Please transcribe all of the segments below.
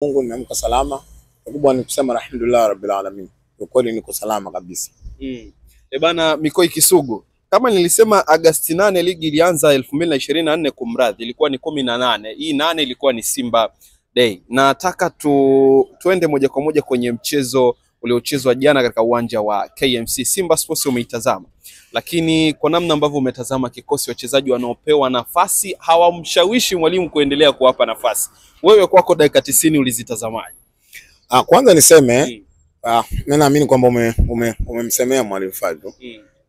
Mungu nimeamka salama. Kubwa ni kusema alhamdulillah rabbil alamin. Ukweli niko salama kabisa. Bana Mikoi Kisugu. Kama nilisema Agosti 8 ligi ilianza 2024 kumradhi, ilikuwa ni 18. Hii 8 ilikuwa ni Simba Day. Nataka tuende moja kwa moja kwenye mchezo uliochezwa jana katika uwanja wa KMC. Simba Sports umeitazama. Lakini kwa namna ambavyo umetazama kikosi, wachezaji wanaopewa nafasi hawamshawishi mwalimu kuendelea kuwapa nafasi. Wewe kwako dakika 90 ulizitazamaje? Kwanza niseme mimi naamini kwamba umemsemea mwalimu Fadlu.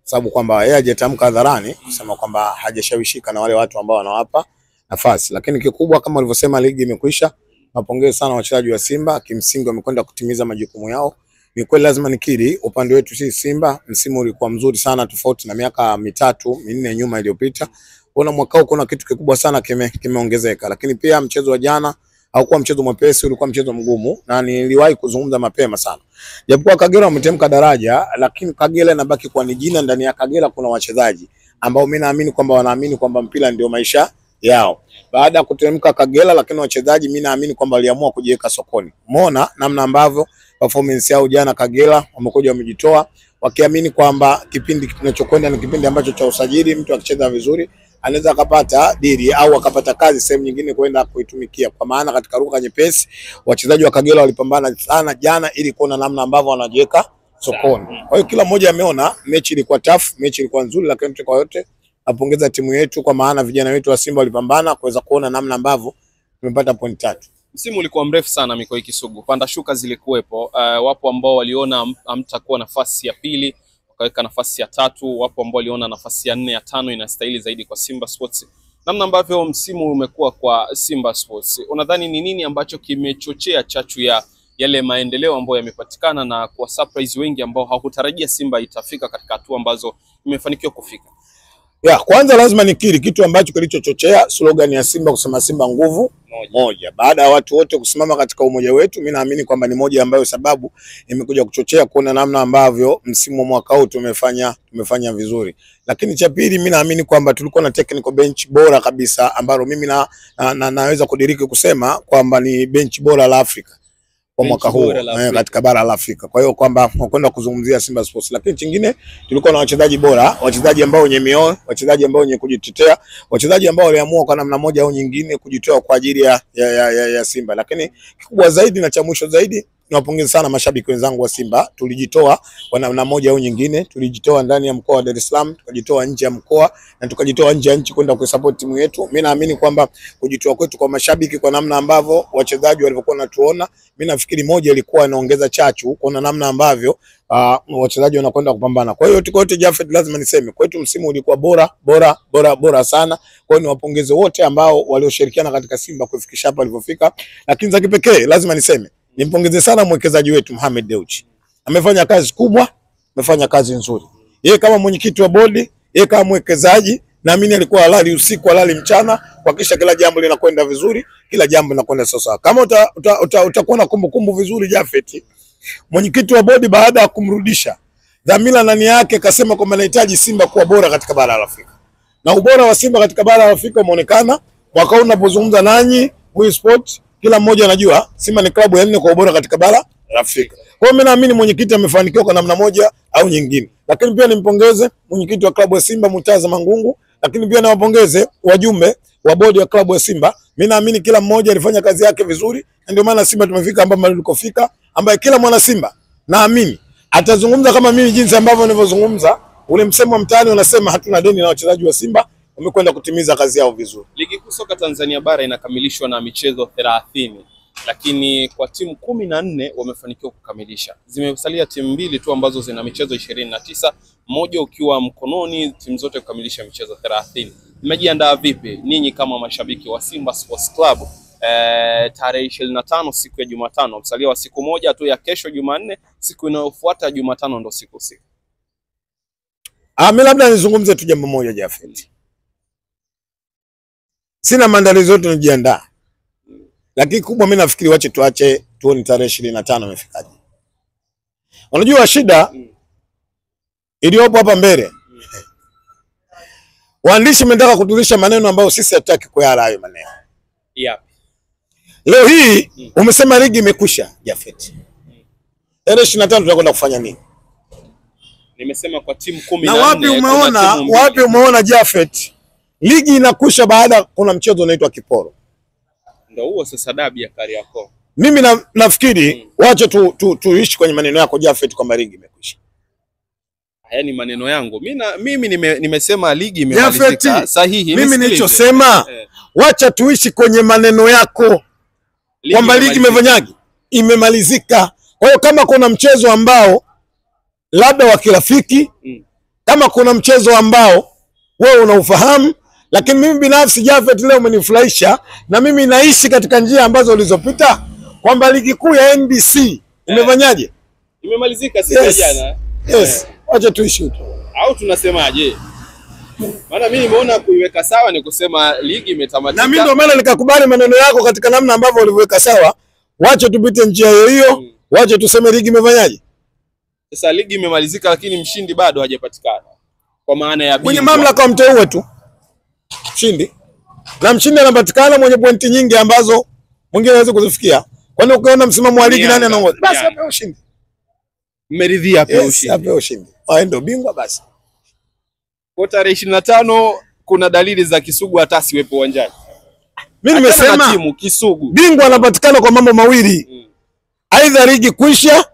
Sababu kwamba yeye hajatamka hadharani kusema kwamba hajashawishika na wale watu ambao wanawapa nafasi. Lakini kikubwa kama ulivyosema, ligi imekwisha. Napongeza sana wachezaji wa Simba, kimsingi wamekwenda kutimiza majukumu yao. Ni kweli lazima nikiri, upande wetu sisi Simba msimu ulikuwa mzuri sana, tofauti na miaka 3-4 nyuma iliyopita. Kuna mwaka huu kuna kitu kikubwa sana kimeongezeka. Lakini pia mchezo wa jana haukuwa mchezo mwepesi, ulikuwa mchezo mgumu, na niliwahi kuzungumza mapema sana. Japokuwa Kagera wametemka daraja, lakini Kagera inabaki kwa ni jina. Ndani ya Kagera kuna wachezaji ambao mimi naamini kwamba wanaamini kwamba mpira ndio maisha yao. Baada ya kutemka Kagera, lakini wachezaji mimi naamini kwamba waliamua kujiweka sokoni. Umeona namna ambavyo performance yao jana Kagera wamekuja wamejitoa, wakiamini kwamba kipindi kinachokwenda ni kipindi ambacho cha usajili. Mtu akicheza vizuri anaweza akapata dili au akapata kazi sehemu nyingine kwenda kuitumikia. Kwa maana katika lugha nyepesi, wachezaji wa Kagera walipambana sana jana ili kuona namna ambavyo wanajiweka sokoni. Kwa hiyo kila mmoja ameona mechi ilikuwa tough, mechi ilikuwa nzuri, lakini kwa yote napongeza timu yetu, kwa maana vijana wetu wa Simba walipambana kuweza kuona namna ambavyo tumepata point 3. Msimu ulikuwa mrefu sana Mikoi Kisugu. Panda shuka zilikuwepo. Wapo ambao waliona hamtakuwa nafasi ya pili, wakaweka nafasi ya 3. Wapo ambao waliona nafasi ya 4, ya 5 inastahili zaidi kwa Simba Sports. Namna ambavyo msimu umekuwa kwa Simba Sports, unadhani ni nini ambacho kimechochea chachu ya yale maendeleo ambayo yamepatikana na kwa surprise wengi ambao hawakutarajia Simba itafika katika hatua ambazo imefanikiwa kufika? Kwanza lazima nikiri kitu ambacho kilichochochea slogan ya Simba kusema Simba nguvu moja. Baada ya watu wote kusimama katika umoja wetu, mimi naamini kwamba ni moja ambayo sababu imekuja kuchochea kuona namna ambavyo msimu wa mwaka huu tumefanya vizuri. Lakini cha pili, mimi naamini kwamba tulikuwa na technical bench bora kabisa, ambalo mimi naweza kudiriki kusema kwamba ni bench bora la Afrika kwa mwaka huu katika bara la Afrika. Kwa hiyo kwamba nakwenda kuzungumzia Simba Sports. Lakini kingine, tulikuwa na wachezaji bora, wachezaji ambao wenye mioyo, wachezaji ambao wenye kujitetea, wachezaji ambao waliamua kwa namna moja au nyingine kujitoa kwa ajili ya Simba. Lakini kikubwa zaidi na cha mwisho zaidi, niwapongeze sana mashabiki wenzangu wa Simba. Tulijitoa kwa namna moja au nyingine, tulijitoa ndani ya mkoa wa Dar es Salaam, tukajitoa nje ya mkoa, na tukajitoa nje ya nchi kwenda kuisupport timu yetu. Mimi naamini kwamba kujitoa kwetu kwa mashabiki, kwa namna ambavyo wachezaji walivyokuwa wanatuona, mimi nafikiri moja ilikuwa inaongeza chachu kwa namna ambavyo wachezaji wanakwenda kupambana. Kwa hiyo yote Jafet, lazima niseme kwetu msimu ulikuwa bora sana. Kwa hiyo niwapongeze wote ambao walioshirikiana katika Simba kufikisha hapa walipofika. Lakini za kipekee lazima niseme nimpongeze sana mwekezaji wetu Mohamed Dewji. Amefanya kazi kubwa, amefanya kazi nzuri. Yeye kama mwenyekiti wa bodi, yeye kama mwekezaji, naamini alikuwa halali usiku, halali mchana, kuhakikisha kila jambo linakwenda vizuri, kila jambo linakwenda sawa. Kama utakuwa na kumbukumbu vizuri Jafet, mwenyekiti wa bodi baada ya kumrudisha dhamira ndani yake akasema kwamba anahitaji Simba kuwa bora katika bara la Afrika. Na ubora wa Simba katika bara la Afrika umeonekana. Mwaka huu ninapozungumza nanyi Wii Sport, kila mmoja anajua Simba ni klabu ya 4 kwa ubora katika bara la Afrika. Kwa hiyo mimi naamini mwenyekiti amefanikiwa kwa namna moja au nyingine. Lakini pia nimpongeze mwenyekiti wa klabu ya Simba Mutaza Mangungu, lakini pia niwapongeze wajumbe wa bodi ya klabu ya Simba. Mimi naamini kila mmoja alifanya kazi yake vizuri, na ndio maana Simba tumefika ambapo tulikofika, ambaye kila mwana Simba naamini atazungumza kama mimi jinsi ambavyo nilivyozungumza. Ule msemo mtaani unasema hatuna deni na wachezaji wa Simba, wamekwenda kutimiza kazi yao vizuri. Ligi kuu soka Tanzania bara inakamilishwa na michezo 30, lakini kwa timu 14 wamefanikiwa kukamilisha. Zimesalia timu 2 tu ambazo zina michezo 29, moja ukiwa mkononi, timu zote kukamilisha michezo 30. Mmejiandaa vipi ninyi kama mashabiki wa Simba Sports Club tarehe 25 siku ya Jumatano? Msalia wa siku moja tu ya kesho Jumanne, siku inayofuata Jumatano ndo siku. Mimi labda nizungumze tu jambo moja Jafet. Sina maandalizi yote nijiandaa. Lakini kubwa mimi nafikiri tuache tuone tarehe 25 imefikaje. Unajua shida iliyopo hapa mbele. Waandishi mnataka kutulisha maneno ambayo sisi hatutaki kuyala hayo maneno. Leo hii umesema ligi imekwisha, Jafet. Tarehe 25 tutakwenda kufanya nini? Nimesema kwa timu 14. Na wapi umeona Jafet ligi inakwisha baada kuna mchezo unaitwa kiporo? Ndio huo sasa dabi ya Kariakoo. Mimi nafikiri wacha tuishi kwenye maneno yako Jafet kwamba ligi imekwisha. Haya ni maneno yangu. Mimi nimesema ligi imemalizika. Sahihi. Mimi nilichosema wacha tuishi kwenye maneno yako kwamba ligi imefanyaje? Imemalizika. Kwa hiyo kama kuna mchezo ambao labda wa kirafiki, kama kuna mchezo ambao wewe unaufahamu, lakini mimi binafsi Jafet leo umenifurahisha, na mimi naishi katika njia ambazo ulizopita kwamba ligi kuu ya NBC imefanyaje? Imemalizika siku jana. Yes. Wacha tuishi huko. Au tunasemaje? Maana mimi nimeona kuiweka sawa ni kusema ligi imetamatika. Na mimi ndio maana nikakubali maneno yako katika namna ambavyo uliweka sawa. Wacha tupite njia hiyo, wacha tuseme ligi imefanyaje? Sasa ligi imemalizika lakini mshindi bado hajapatikana. Kwa maana ya mwenye mamlaka mteue tu mshindi. Na mshindi anapatikana mwenye pointi nyingi ambazo mwingine hawezi kuzifikia. Kwani ukiona msimamo wa ligi nani anaongoza? Basi ape ushindi. Mmeridhia ape ushindi. Ape ushindi. Hao ndio bingwa basi. Kwa tarehe 25 kuna dalili za Kisugu hata siwepo uwanjani. Mimi nimesema timu Kisugu bingwa anapatikana kwa mambo mawili. Aidha ligi kuisha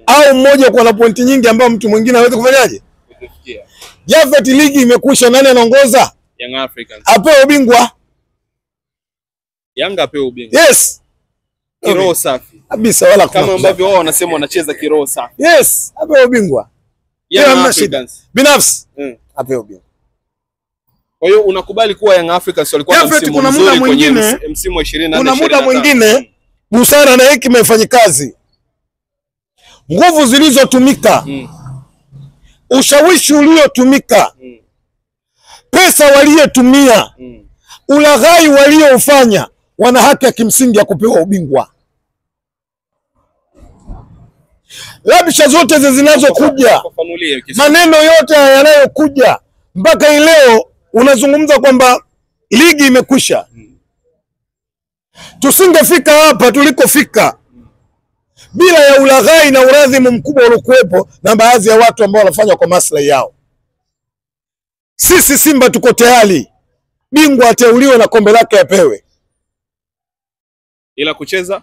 au mmoja kwa na pointi nyingi ambao mtu mwingine hawezi kufanyaje? Kufikia. Jafet ligi imekwisha, nani anaongoza? Young Africans. Apewe ubingwa. Yanga apewe ubingwa. Yes. Kiroho safi. Kabisa wala kama ambavyo wao wanasema wanacheza kiroho safi. Yes, apewe ubingwa. Young Africans. Binafsi. Apewe ubingwa. Kwa hiyo unakubali kuwa Young Africans walikuwa na msimu mzuri kwenye msimu wa 24. Kuna muda mwingine busara na hekima ifanye kazi. Nguvu zilizotumika, ushawishi uliotumika, pesa waliotumia, ulaghai waliofanya, wana haki ya kimsingi ya kupewa ubingwa. Labisha zote zinazokuja, maneno yote yanayokuja mpaka leo unazungumza kwamba ligi imekwisha. Tusingefika hapa tulikofika bila ya ulaghai na uradhimu mkubwa uliokuwepo na baadhi ya watu ambao wanafanya kwa maslahi yao. Sisi Simba tuko tayari, bingwa ateuliwe na kombe lake apewe. Ila kucheza,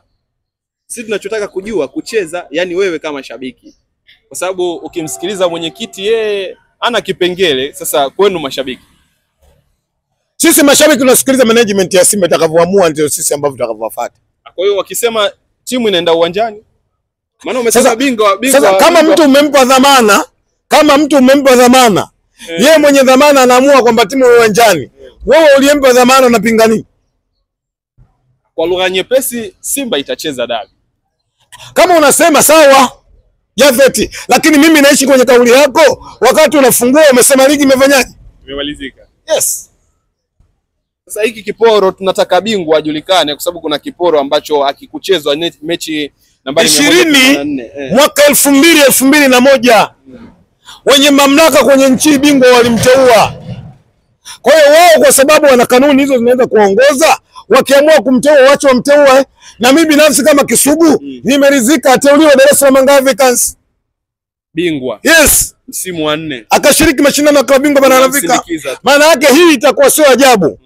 sisi tunachotaka kujua kucheza, yani wewe kama shabiki. Kwa sababu ukimsikiliza mwenyekiti yeye ana kipengele, sasa kwenu mashabiki. Sisi mashabiki tunasikiliza management ya Simba itakavyoamua, ndio sisi ambao tutakavyofuata. Kwa hiyo wakisema timu inaenda uwanjani, maana umesema bingwa. Sasa kama mtu umempa dhamana, yeye mwenye dhamana anaamua kwamba timu uwanjani, wewe uliyempa dhamana unapinga nini? Kwa lugha nyepesi, Simba itacheza dabi. Kama unasema sawa Jafet, lakini mimi naishi kwenye kauli yako. Wakati unafungua umesema ligi imefanyaje? Imemalizika. Yes. Sasa hiki kiporo tunataka bingwa ajulikane, kwa sababu kuna kiporo ambacho hakikuchezwa mechi nambari 20 mwaka 2001 wenye mamlaka kwenye nchi bingwa walimteua. Kwa hiyo wao kwa sababu wana kanuni hizo zinaweza kuongoza, wakiamua kumteua wacho wamteue. Na mimi binafsi kama Kisugu nimeridhika ateuliwe Dar es Salaam Africans bingwa. Yes, msimu wa 4 akashiriki mashindano ya klabu bingwa bara Afrika. Maana yake hii itakuwa sio ajabu.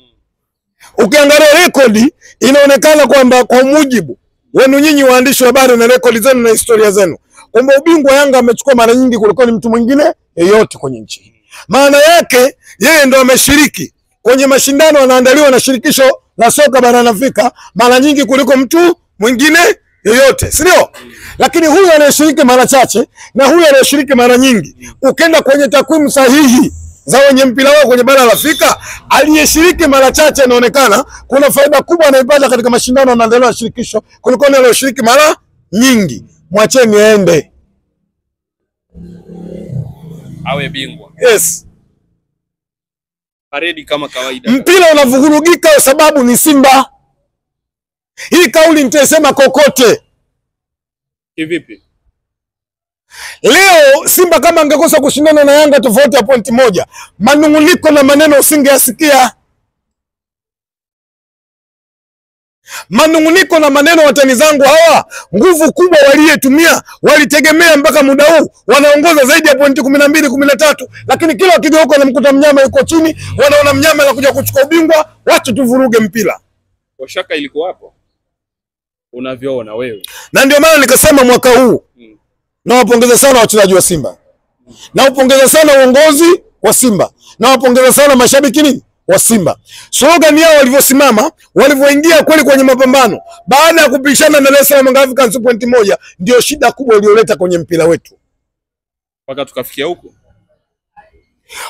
Ukiangalia rekodi inaonekana kwamba kwa mujibu wenu nyinyi waandishi wa habari na rekodi zenu na historia zenu, kwamba ubingwa Yanga amechukua mara nyingi kuliko ni mtu mwingine yeyote kwenye nchi. Maana yake yeye ndo ameshiriki kwenye mashindano yanaandaliwa na shirikisho la soka barani Afrika mara nyingi kuliko mtu mwingine yeyote, si ndio? Lakini huyu anayeshiriki mara chache na huyu anayeshiriki mara nyingi, ukenda kwenye takwimu sahihi za wenye mpira wao kwenye bara la Afrika, aliyeshiriki mara chache inaonekana kuna faida kubwa anaipata katika mashindano yanaandaliwa na shirikisho kuliko yule aliyeshiriki mara nyingi. Mwacheni aende awe bingwa. Yes. Paredi kama kawaida. Mpira unavurugika kwa sababu ni Simba. Hii kauli nitasema kokote. Kivipi? Leo Simba kama angekosa kushindana na Yanga tofauti ya pointi moja, manunguniko na maneno usingeyasikia. Manunguniko na maneno watani zangu hawa, nguvu kubwa waliyetumia, walitegemea mpaka muda huu wanaongoza zaidi ya pointi 12 13, lakini kila wakigeuka wanamkuta mnyama yuko chini, wanaona mnyama anakuja kuchukua ubingwa, watu tuvuruge mpira. Kwa shaka ilikuwa hapo unavyoona wewe. Na ndio maana nikasema mwaka huu nawapongeza sana wachezaji wa Simba. Nawapongeza sana uongozi wa Simba. Nawapongeza sana mashabiki wa Simba. Slogan yao walivyosimama, walivyoingia kweli kwenye mapambano, baada ya kupishana na Dar es Salaam Africans pointi 1, ndio shida kubwa iliyoleta kwenye mpira wetu. Mpaka tukafikia huko.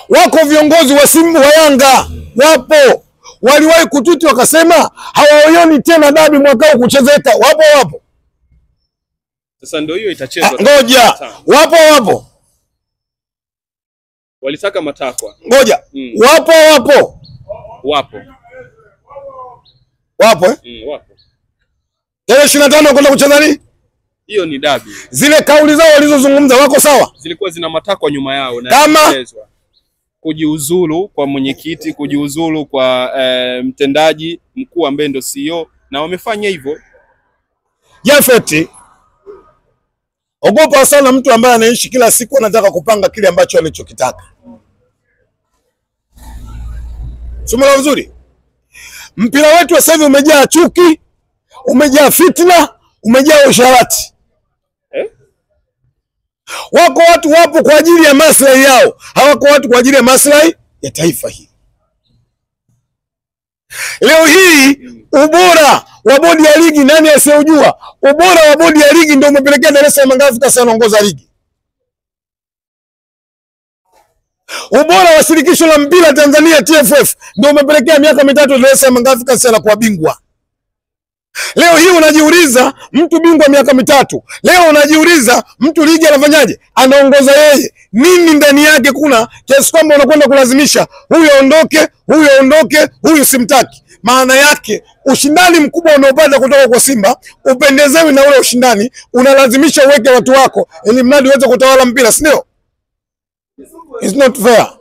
Wako viongozi wa Simba wa Yanga, wapo. Waliwahi kututi wakasema hawaoni tena dabi mwaka huu kuchezeka. Wapo. Sasa ndio hiyo itachezwa. Ngoja. Wapo. Walitaka matakwa. Ngoja. Wapo. Wapo. Wapo. Tarehe 25 kwenda kucheza nini? Hiyo ni dabi. Zile kauli zao walizozungumza wako sawa? Zilikuwa zina matakwa nyuma yao na kama kujiuzulu kwa mwenyekiti, kujiuzulu kwa mtendaji mkuu ambaye ndio CEO, na wamefanya hivyo. Jafeti, ogopa sana mtu ambaye anaishi kila siku anataka kupanga kile ambacho alichokitaka. Sumala vizuri. Mpira wetu sasa hivi umejaa chuki, umejaa fitna, umejaa usharati. Wako watu wapo kwa ajili ya maslahi yao, hawako watu kwa ajili ya maslahi ya taifa hili. Leo hii ubora wa bodi ya ligi nani asiyojua? Ubora wa bodi ya ligi ndio umepelekea Dar es Salaam Africans anaongoza ligi. Ubora wa shirikisho la mpira Tanzania TFF ndio umepelekea miaka mitatu Dar es Salaam Africans anakuwa bingwa. Leo hii unajiuliza mtu bingwa miaka mitatu. Leo unajiuliza mtu ligi anafanyaje? Anaongoza yeye. Nini ndani yake kuna kiasi kwamba unakwenda kulazimisha huyu aondoke, huyu simtaki. Maana yake ushindani mkubwa unaopata kutoka kwa Simba upendezewi na ule ushindani, unalazimisha uweke watu wako ili mradi uweze kutawala mpira, si ndio? It's not fair.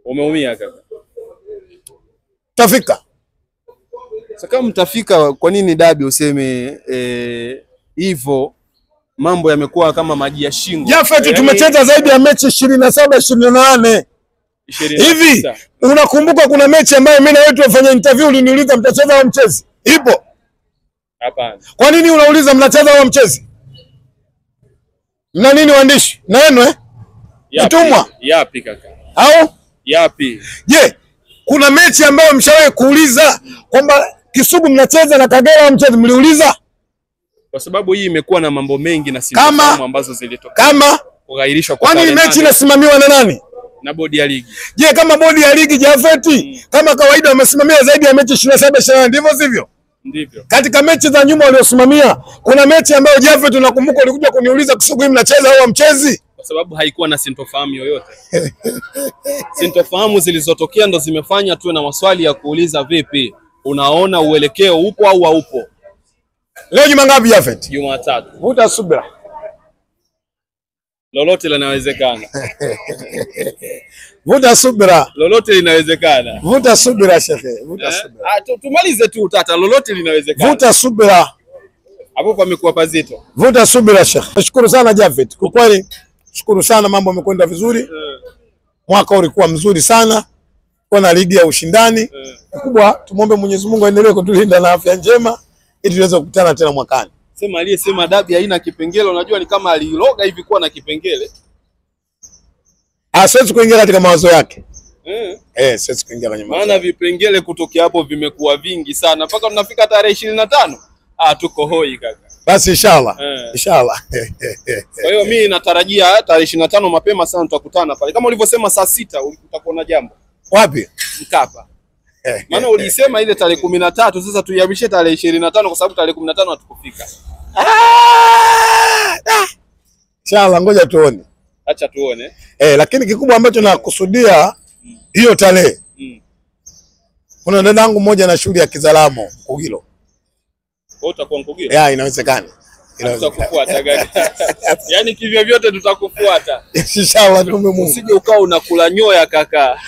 Umeumia kaka. Tafika. Sasa kama mtafika, kwa nini dabi useme hivyo? Mambo yamekuwa kama maji ya shingo. Jafeti, tumecheza zaidi ya mechi 27 28. Hivi unakumbuka kuna mechi ambayo mimi na wewe tulifanya interview uliniuliza mtacheza au mchezi? Ipo? Hapana. Kwa nini unauliza mnacheza au mchezi? Na nini waandishi? Na wenu Mtumwa? Yapi kaka? Au? Yapi? Je, kuna mechi ambayo mshawahi kuuliza kwamba Kisugu mnacheza na Kagera au mchezi, mliuliza? Kwa sababu hii imekuwa na mambo mengi na sintofahamu ambazo zilitokea. Kama kughairishwa kwa kwani mechi inasimamiwa na nani? Na bodi ya ligi. Je, kama bodi ya ligi Jafeti, kama kawaida wamesimamia zaidi ya mechi 27 28, ndivyo sivyo? Ndivyo. Katika mechi za nyuma waliosimamia, kuna mechi ambayo Jafeti unakumbuka ulikuja kuniuliza Kisugu mnacheza au mchezi? Kwa sababu haikuwa na sintofahamu yoyote. Sintofahamu zilizotokea ndo zimefanya tuwe na maswali ya kuuliza vipi? Unaona uelekeo upo au haupo? Leo juma ngapi Jafeti? Jumatatu. Vuta subira. Lolote linawezekana. Vuta subira. Lolote linawezekana. Vuta subira shekhe. Vuta subira. Tumalize tu tata, lolote linawezekana. Vuta subira. Hapo pamekuwa pazito. Vuta subira shekhe. Nashukuru sana Jafeti. Kwa kweli shukuru sana, mambo yamekwenda vizuri. Mwaka ulikuwa mzuri sana. Kuna ligi ya ushindani. Kubwa tumuombe Mwenyezi Mungu aendelee kutulinda na afya njema ili tuweze kukutana tena mwakani. Sema aliyesema dabi haina kipengele, unajua ni kama aliloga hivi kuwa na kipengele. Siwezi kuingia katika mawazo yake. Siwezi kuingia kwenye mawazo. Maana vipengele kutokea hapo vimekuwa vingi sana mpaka tunafika tarehe 25. Tuko hoi kaka. Basi inshallah. Inshallah. Kwa hiyo mimi natarajia tarehe 25 mapema sana tutakutana pale. Kama ulivyosema saa 6 utakuwa na jambo. Wapi? Mkapa. Maana ulisema ile tarehe 13, sasa tuihamishe tarehe 25 kwa sababu tarehe 15 hatukufika. Inshallah, ngoja tuone. Acha tuone. Lakini kikubwa ambacho nakusudia hiyo tarehe. Kuna dadangu mmoja na shule ya Kizalamo Kugilo. Wewe utakuwa Kugilo? Inawezekana. Tutakufuata gani? Yaani kivyo vyote tutakufuata. Inshallah, tume Mungu. Usije ukao unakula nyoya kaka.